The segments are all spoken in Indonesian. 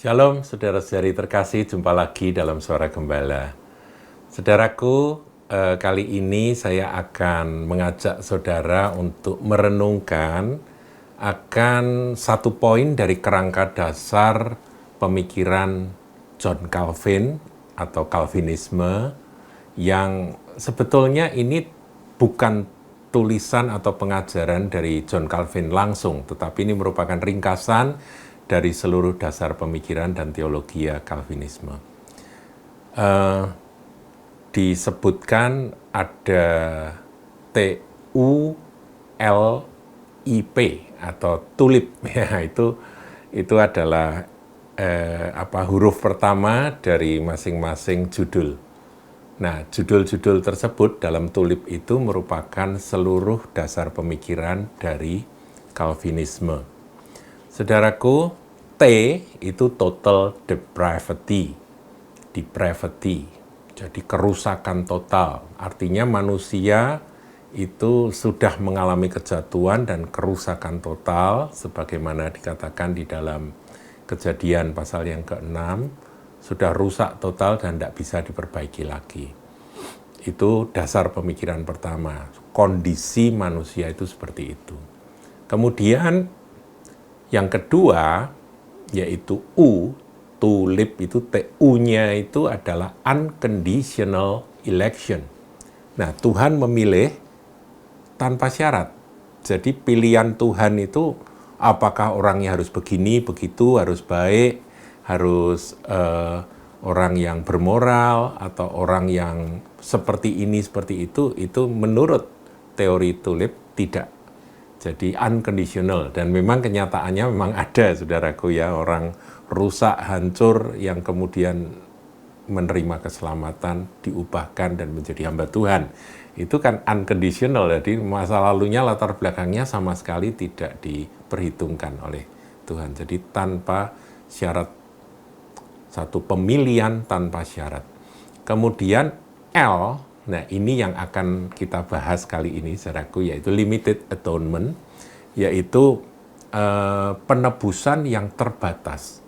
Shalom, saudara-saudari terkasih, jumpa lagi dalam Suara Gembala. Saudaraku, kali ini saya akan mengajak saudara untuk merenungkan akan satu poin dari kerangka dasar pemikiran John Calvin atau Calvinisme yang sebetulnya ini bukan tulisan atau pengajaran dari John Calvin langsung, tetapi ini merupakan ringkasan dari seluruh dasar pemikiran dan teologi Calvinisme. Disebutkan ada TULIP atau tulip, ya itu adalah huruf pertama dari masing-masing judul. Nah, judul-judul tersebut dalam tulip itu merupakan seluruh dasar pemikiran dari Calvinisme. Saudaraku, T itu total depravity, jadi kerusakan total. Artinya manusia itu sudah mengalami kejatuhan dan kerusakan total, sebagaimana dikatakan di dalam Kejadian pasal yang ke-6, sudah rusak total dan tidak bisa diperbaiki lagi. Itu dasar pemikiran pertama, kondisi manusia itu seperti itu. Kemudian yang kedua, yaitu U, tulip itu TU-nya itu adalah unconditional election. Nah, Tuhan memilih tanpa syarat. Jadi pilihan Tuhan itu apakah orangnya harus begini, begitu, harus baik, harus orang yang bermoral, atau orang yang seperti ini, seperti itu menurut teori tulip tidak. Jadi unconditional, dan memang kenyataannya memang ada, saudaraku ya, orang rusak, hancur, yang kemudian menerima keselamatan, diubahkan dan menjadi hamba Tuhan. Itu kan unconditional, jadi masa lalunya, latar belakangnya sama sekali tidak diperhitungkan oleh Tuhan. Jadi tanpa syarat, satu pemilihan tanpa syarat. Kemudian L, nah ini yang akan kita bahas kali ini, saudaraku, yaitu limited atonement, yaitu penebusan yang terbatas.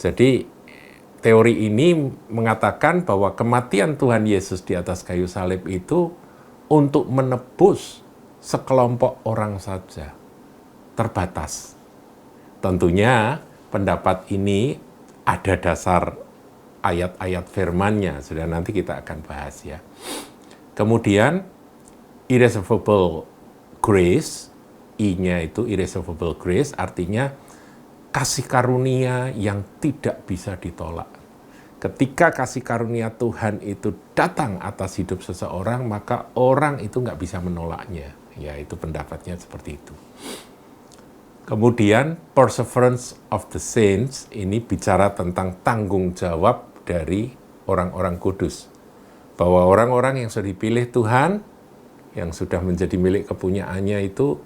Jadi teori ini mengatakan bahwa kematian Tuhan Yesus di atas kayu salib itu untuk menebus sekelompok orang saja, terbatas. Tentunya pendapat ini ada dasar ayat-ayat firman-Nya, sudah nanti kita akan bahas ya. Kemudian irreservable grace, I-nya itu irreservable grace, artinya kasih karunia yang tidak bisa ditolak. Ketika kasih karunia Tuhan itu datang atas hidup seseorang, maka orang itu nggak bisa menolaknya. Ya, itu pendapatnya seperti itu. Kemudian perseverance of the saints, ini bicara tentang tanggung jawab dari orang-orang kudus. Bahwa orang-orang yang sudah dipilih Tuhan, yang sudah menjadi milik kepunyaannya itu,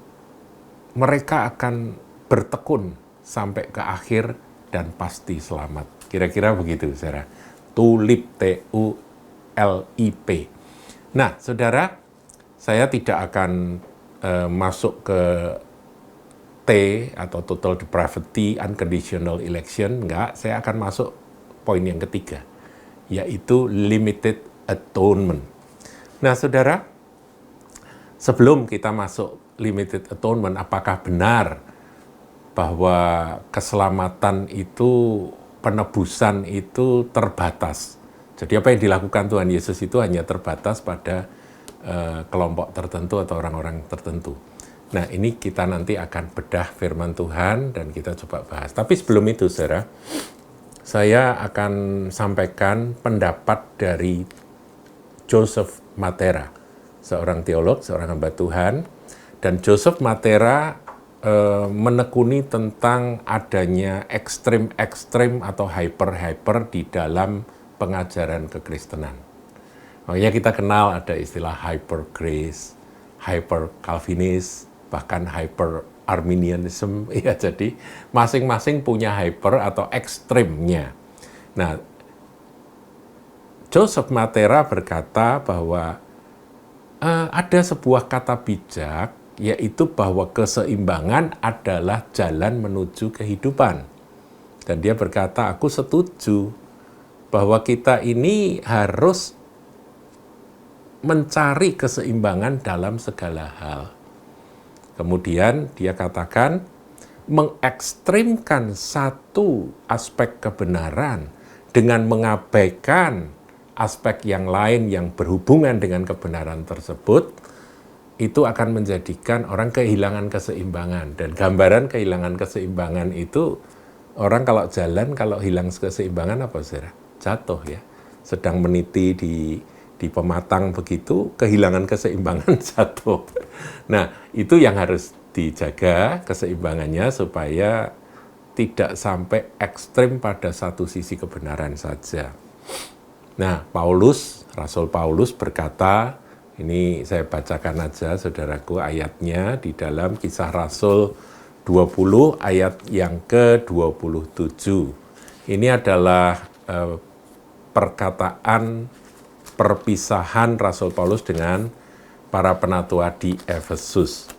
mereka akan bertekun sampai ke akhir dan pasti selamat. Kira-kira begitu, saudara. Tulip, TULIP. Nah, saudara, saya tidak akan masuk ke T atau total depravity, unconditional election, enggak. Saya akan masuk poin yang ketiga, yaitu limited atonement. Nah, saudara, sebelum kita masuk limited atonement, apakah benar bahwa keselamatan itu, penebusan itu terbatas? Jadi apa yang dilakukan Tuhan Yesus itu hanya terbatas pada kelompok tertentu atau orang-orang tertentu. Nah, ini kita nanti akan bedah firman Tuhan dan kita coba bahas. Tapi sebelum itu, saudara, saya akan sampaikan pendapat dari Joseph Matera, seorang teolog, seorang hamba Tuhan. Dan Joseph Matera menekuni tentang adanya ekstrim-ekstrim atau hyper-hyper di dalam pengajaran kekristenan. Makanya kita kenal ada istilah hyper grace, hyper Calvinis, bahkan hyper Arminianism. Ya, jadi masing-masing punya hyper atau ekstrimnya. Nah, Joseph Matera berkata bahwa ada sebuah kata bijak, yaitu bahwa keseimbangan adalah jalan menuju kehidupan. Dan dia berkata, aku setuju bahwa kita ini harus mencari keseimbangan dalam segala hal. Kemudian dia katakan, mengekstrimkan satu aspek kebenaran dengan mengabaikan aspek yang lain yang berhubungan dengan kebenaran tersebut, itu akan menjadikan orang kehilangan keseimbangan. Dan gambaran kehilangan keseimbangan itu, orang kalau jalan, kalau hilang keseimbangan apa saudara? Jatuh ya. Sedang meniti di pematang begitu, kehilangan keseimbangan jatuh. Nah, itu yang harus dijaga keseimbangannya supaya tidak sampai ekstrim pada satu sisi kebenaran saja. Nah, Rasul Paulus berkata, ini saya bacakan aja saudaraku ayatnya di dalam Kisah Rasul 20 ayat yang ke-27. Ini adalah perkataan perpisahan Rasul Paulus dengan para penatua di Efesus.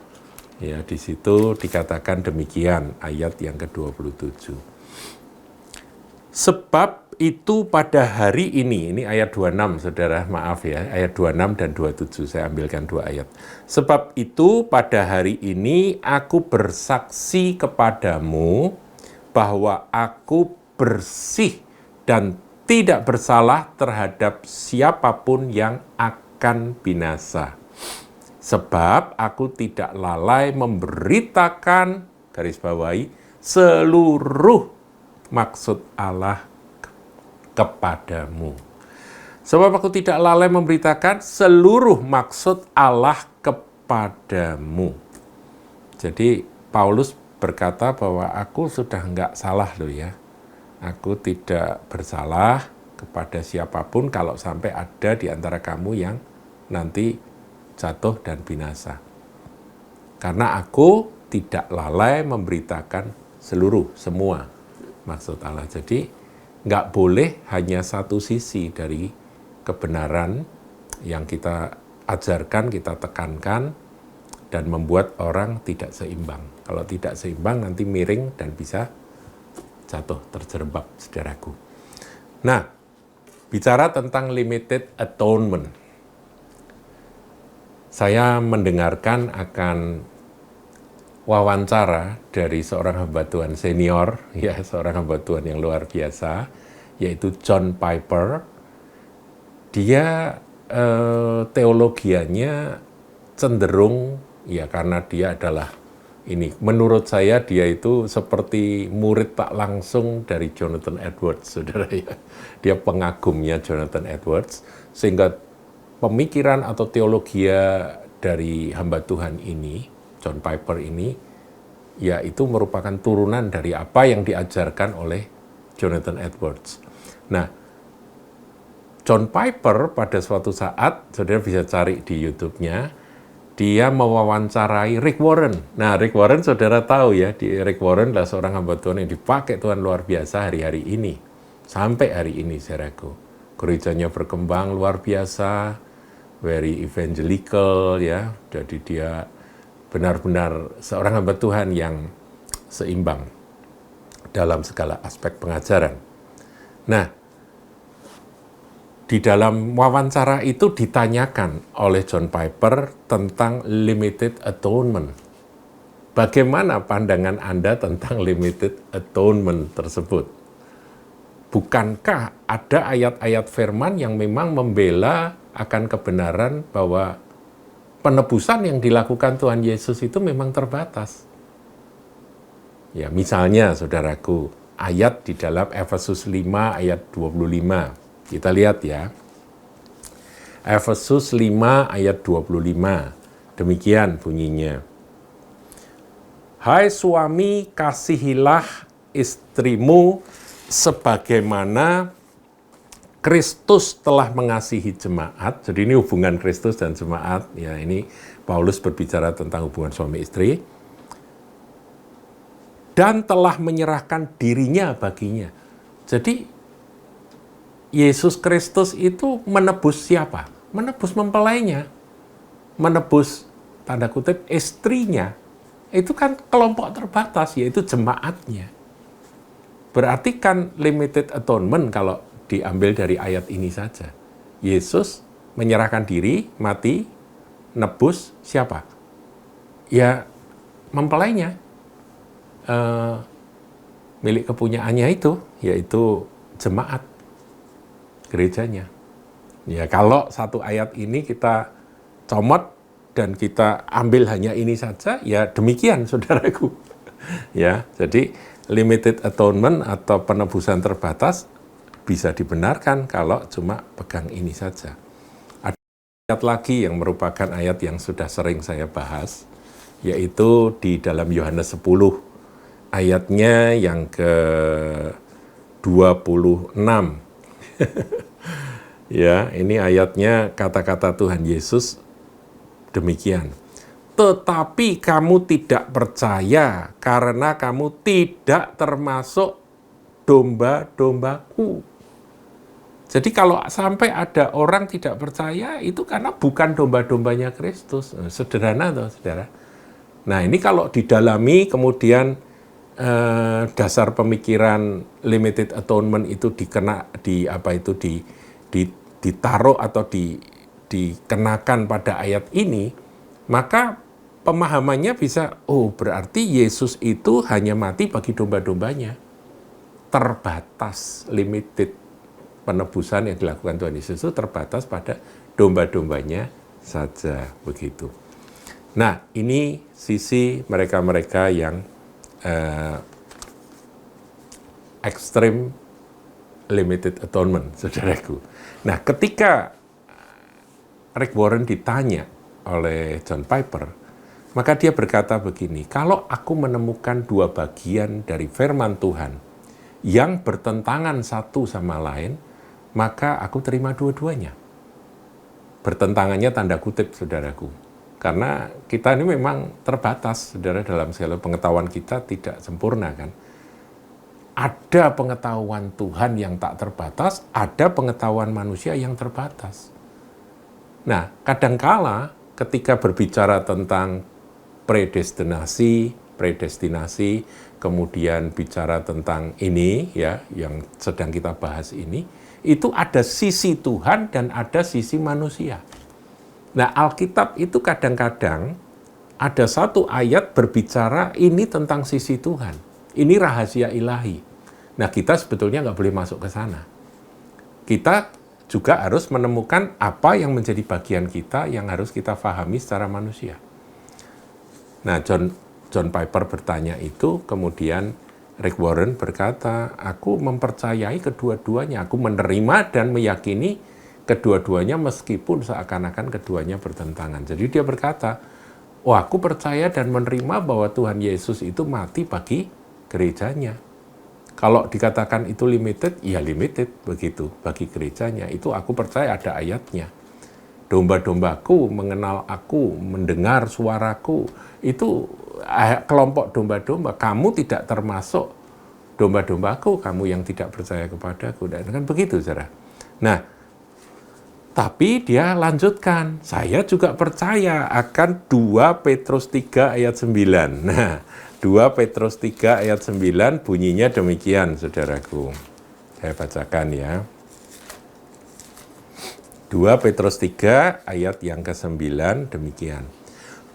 Ya, di situ dikatakan demikian ayat yang ke-27. Sebab itu pada hari ini ayat 26 saudara, maaf ya, ayat 26 dan 27, saya ambilkan dua ayat. Sebab itu pada hari ini aku bersaksi kepadamu bahwa aku bersih dan tidak bersalah terhadap siapapun yang akan binasa. Sebab aku tidak lalai memberitakan, garis bawahi, seluruh maksud Allah kepadamu. Sebab aku tidak lalai memberitakan seluruh maksud Allah kepadamu. Jadi Paulus berkata bahwa aku sudah enggak salah loh ya. Aku tidak bersalah kepada siapapun kalau sampai ada di antara kamu yang nanti jatuh dan binasa. Karena aku tidak lalai memberitakan semua maksud Allah. Jadi nggak boleh hanya satu sisi dari kebenaran yang kita ajarkan, kita tekankan, dan membuat orang tidak seimbang. Kalau tidak seimbang nanti miring dan bisa jatuh, terjerembab, saudaraku. Nah, bicara tentang limited atonement. Saya mendengarkan akan wawancara dari seorang hamba Tuhan senior, ya seorang hamba Tuhan yang luar biasa, yaitu John Piper. Dia teologianya cenderung, ya karena dia adalah menurut saya dia itu seperti murid tak langsung dari Jonathan Edwards, saudara ya. Dia pengagumnya Jonathan Edwards, sehingga pemikiran atau teologi dari hamba Tuhan ini, John Piper ini, ya itu merupakan turunan dari apa yang diajarkan oleh Jonathan Edwards. Nah, John Piper pada suatu saat, saudara bisa cari di YouTube-nya, dia mewawancarai Rick Warren. Nah, Rick Warren saudara tahu ya, Rick Warren adalah seorang hamba Tuhan yang dipakai Tuhan luar biasa hari-hari ini. Sampai hari ini, saudaraku. Gerejanya berkembang luar biasa, very evangelical ya. Jadi dia benar-benar seorang hamba Tuhan yang seimbang dalam segala aspek pengajaran. Nah, di dalam wawancara itu ditanyakan oleh John Piper tentang limited atonement. Bagaimana pandangan Anda tentang limited atonement tersebut? Bukankah ada ayat-ayat firman yang memang membela akan kebenaran bahwa penebusan yang dilakukan Tuhan Yesus itu memang terbatas? Ya, misalnya saudaraku, ayat di dalam Efesus 5 ayat 25. Kita lihat ya. Efesus 5 ayat 25. Demikian bunyinya. Hai suami, kasihilah istrimu sebagaimana Kristus telah mengasihi jemaat. Jadi ini hubungan Kristus dan jemaat. Ya, ini Paulus berbicara tentang hubungan suami istri. Dan telah menyerahkan dirinya baginya. Jadi Yesus Kristus itu menebus siapa? Menebus mempelainya. Menebus, tanda kutip, istrinya. Itu kan kelompok terbatas, yaitu jemaatnya. Berarti kan limited atonement kalau diambil dari ayat ini saja. Yesus menyerahkan diri, mati, nebus siapa? Ya mempelainya, milik kepunyaannya itu, yaitu jemaat, gerejanya. Ya kalau satu ayat ini kita comot dan kita ambil hanya ini saja, ya demikian saudaraku. Ya, jadi limited atonement atau penebusan terbatas bisa dibenarkan kalau cuma pegang ini saja. Ada ayat lagi yang merupakan ayat yang sudah sering saya bahas, yaitu di dalam Yohanes 10, ayatnya yang ke-26. Ya, ini ayatnya kata-kata Tuhan Yesus demikian. Tetapi kamu tidak percaya karena kamu tidak termasuk domba-dombaku. Jadi kalau sampai ada orang tidak percaya, itu karena bukan domba-dombanya Kristus. Sederhana toh, saudara. Nah ini kalau didalami kemudian dasar pemikiran limited atonement itu ditaruh atau dikenakan pada ayat ini, maka pemahamannya bisa, oh berarti Yesus itu hanya mati bagi domba-dombanya. Terbatas, limited. Penebusan yang dilakukan Tuhan Yesus itu terbatas pada domba-dombanya saja, begitu. Nah, ini sisi mereka-mereka yang extreme limited atonement, saudaraku. Nah, ketika Rick Warren ditanya oleh John Piper, maka dia berkata begini, kalau aku menemukan dua bagian dari firman Tuhan yang bertentangan satu sama lain, maka aku terima dua-duanya. Bertentangannya tanda kutip, saudaraku. Karena kita ini memang terbatas, saudara, dalam segala pengetahuan kita tidak sempurna, kan. Ada pengetahuan Tuhan yang tak terbatas, ada pengetahuan manusia yang terbatas. Nah, kadangkala ketika berbicara tentang predestinasi, kemudian bicara tentang ini, ya, yang sedang kita bahas ini, itu ada sisi Tuhan dan ada sisi manusia. Nah, Alkitab itu kadang-kadang ada satu ayat berbicara ini tentang sisi Tuhan. Ini rahasia ilahi. Nah, kita sebetulnya nggak boleh masuk ke sana. Kita juga harus menemukan apa yang menjadi bagian kita yang harus kita pahami secara manusia. Nah, John Piper bertanya itu, kemudian Rick Warren berkata, aku mempercayai kedua-duanya, aku menerima dan meyakini kedua-duanya meskipun seakan-akan keduanya bertentangan. Jadi dia berkata, oh aku percaya dan menerima bahwa Tuhan Yesus itu mati bagi gerejanya. Kalau dikatakan itu limited, ya limited begitu bagi gerejanya. Itu aku percaya ada ayatnya. Domba-dombaku mengenal aku, mendengar suaraku. Itu kelompok domba-domba. Kamu tidak termasuk domba-dombaku, kamu yang tidak percaya kepadaku. Dan kan begitu, saudara. Nah, tapi dia lanjutkan, saya juga percaya akan 2 Petrus 3 ayat 9. Nah, 2 Petrus 3 ayat 9 bunyinya demikian, saudaraku. Saya bacakan ya. 2 Petrus 3 ayat yang ke-9 demikian.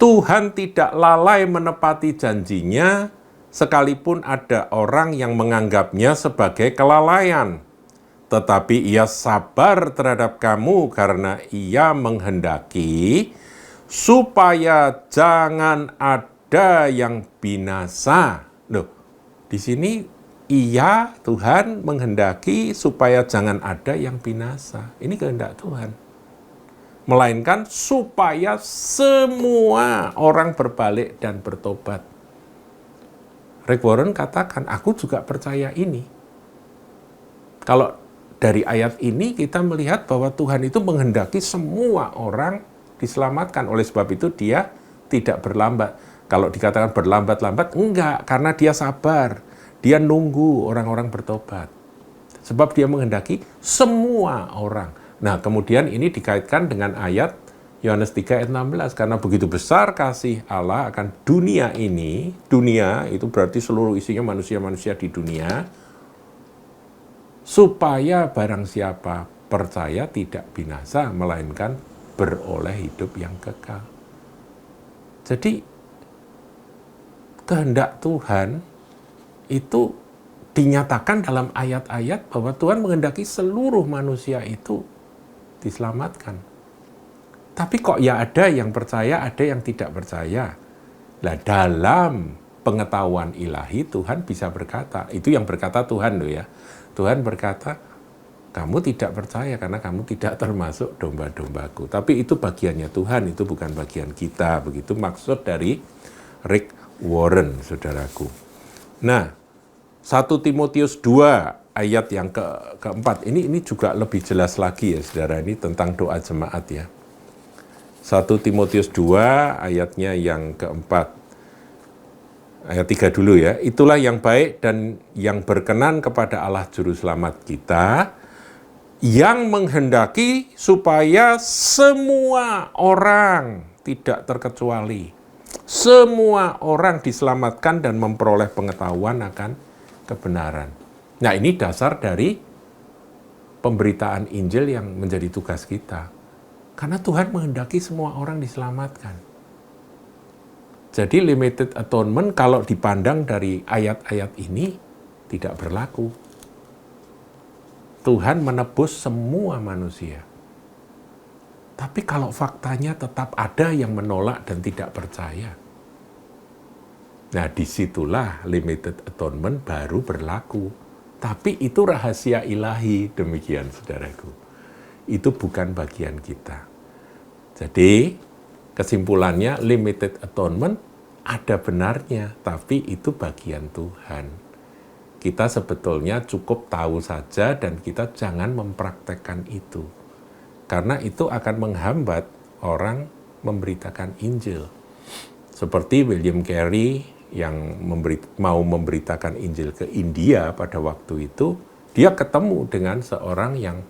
Tuhan tidak lalai menepati janjinya, sekalipun ada orang yang menganggapnya sebagai kelalaian. Tetapi ia sabar terhadap kamu karena ia menghendaki supaya jangan ada yang binasa. Loh, di sini ia, Tuhan, menghendaki supaya jangan ada yang binasa. Ini kehendak Tuhan. Melainkan supaya semua orang berbalik dan bertobat. Rick Warren katakan, aku juga percaya ini. Kalau dari ayat ini kita melihat bahwa Tuhan itu menghendaki semua orang diselamatkan. Oleh sebab itu dia tidak berlambat. Kalau dikatakan berlambat-lambat, enggak. Karena dia sabar. Dia nunggu orang-orang bertobat. Sebab dia menghendaki semua orang. Nah, kemudian ini dikaitkan dengan ayat Yohanes 3 ayat 16. Karena begitu besar kasih Allah akan dunia ini. Dunia itu berarti seluruh isinya manusia-manusia di dunia. supaya barang siapa percaya tidak binasa, melainkan beroleh hidup yang kekal. Jadi, kehendak Tuhan itu dinyatakan dalam ayat-ayat bahwa Tuhan menghendaki seluruh manusia itu diselamatkan. Tapi kok ya ada yang percaya, ada yang tidak percaya. Nah, dalam pengetahuan ilahi Tuhan bisa berkata, itu yang berkata Tuhan loh ya. Tuhan berkata, kamu tidak percaya karena kamu tidak termasuk domba-dombaku. Tapi itu bagiannya Tuhan, itu bukan bagian kita. Begitu maksud dari Rick Warren, saudaraku. Nah, 1 Timotius 2 ayat yang keempat, ini juga lebih jelas lagi ya saudara, ini tentang doa jemaat ya. 1 Timotius 2 ayatnya yang keempat. Ayat 3 dulu ya. Itulah yang baik dan yang berkenan kepada Allah Juru Selamat kita, yang menghendaki supaya semua orang, tidak terkecuali, semua orang diselamatkan dan memperoleh pengetahuan akan kebenaran. Nah, ini dasar dari pemberitaan Injil yang menjadi tugas kita. Karena Tuhan menghendaki semua orang diselamatkan. Jadi limited atonement kalau dipandang dari ayat-ayat ini tidak berlaku. Tuhan menebus semua manusia. Tapi kalau faktanya tetap ada yang menolak dan tidak percaya. Nah, disitulah limited atonement baru berlaku. Tapi itu rahasia ilahi, demikian saudaraku. Itu bukan bagian kita. Jadi, kesimpulannya limited atonement ada benarnya, tapi itu bagian Tuhan. Kita sebetulnya cukup tahu saja dan kita jangan mempraktekkan itu. Karena itu akan menghambat orang memberitakan Injil. Seperti William Carey yang mau memberitakan Injil ke India pada waktu itu, dia ketemu dengan seorang yang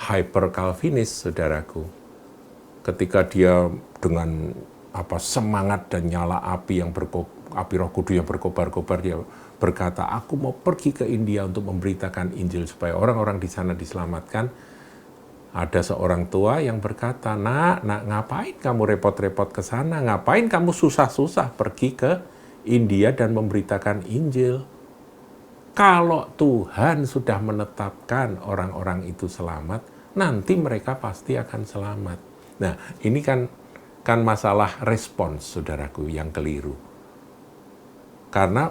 hyper Calvinis, saudaraku. Ketika dia dengan semangat dan nyala api api Roh Kudus yang berkobar-kobar, dia berkata, aku mau pergi ke India untuk memberitakan Injil supaya orang-orang di sana diselamatkan. Ada seorang tua yang berkata, nak, ngapain kamu repot-repot ke sana? Ngapain kamu susah-susah pergi ke India dan memberitakan Injil? Kalau Tuhan sudah menetapkan orang-orang itu selamat, nanti mereka pasti akan selamat. Nah, ini kan masalah respons, saudaraku, yang keliru. Karena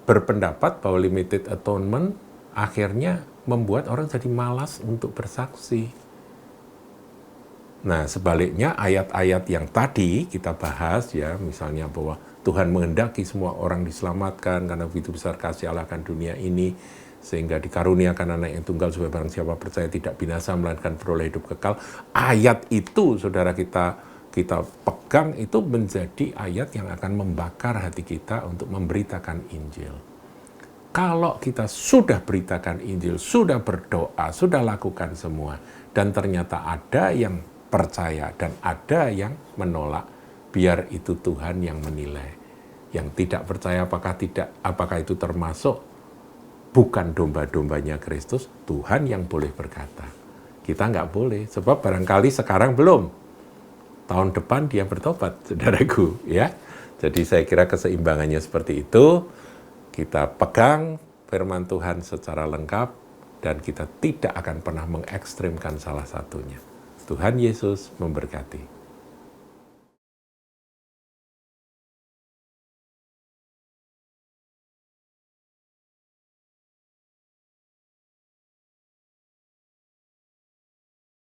berpendapat bahwa limited atonement akhirnya membuat orang jadi malas untuk bersaksi. Nah, sebaliknya ayat-ayat yang tadi kita bahas ya, misalnya bahwa Tuhan menghendaki semua orang diselamatkan karena begitu besar kasih Allah akan dunia ini, sehingga dikaruniakan anak yang tunggal supaya barang siapa percaya tidak binasa melainkan beroleh hidup kekal. Ayat itu, saudara, kita pegang, itu menjadi ayat yang akan membakar hati kita untuk memberitakan Injil. Kalau kita sudah beritakan Injil, sudah berdoa, sudah lakukan semua, dan ternyata ada yang percaya dan ada yang menolak, biar itu Tuhan yang menilai. Yang tidak percaya apakah itu termasuk bukan domba-dombanya Kristus, Tuhan yang boleh berkata. Kita nggak boleh, sebab barangkali sekarang belum. Tahun depan dia bertobat, saudaraku. Ya. Jadi saya kira keseimbangannya seperti itu. Kita pegang firman Tuhan secara lengkap, dan kita tidak akan pernah mengekstrimkan salah satunya. Tuhan Yesus memberkati.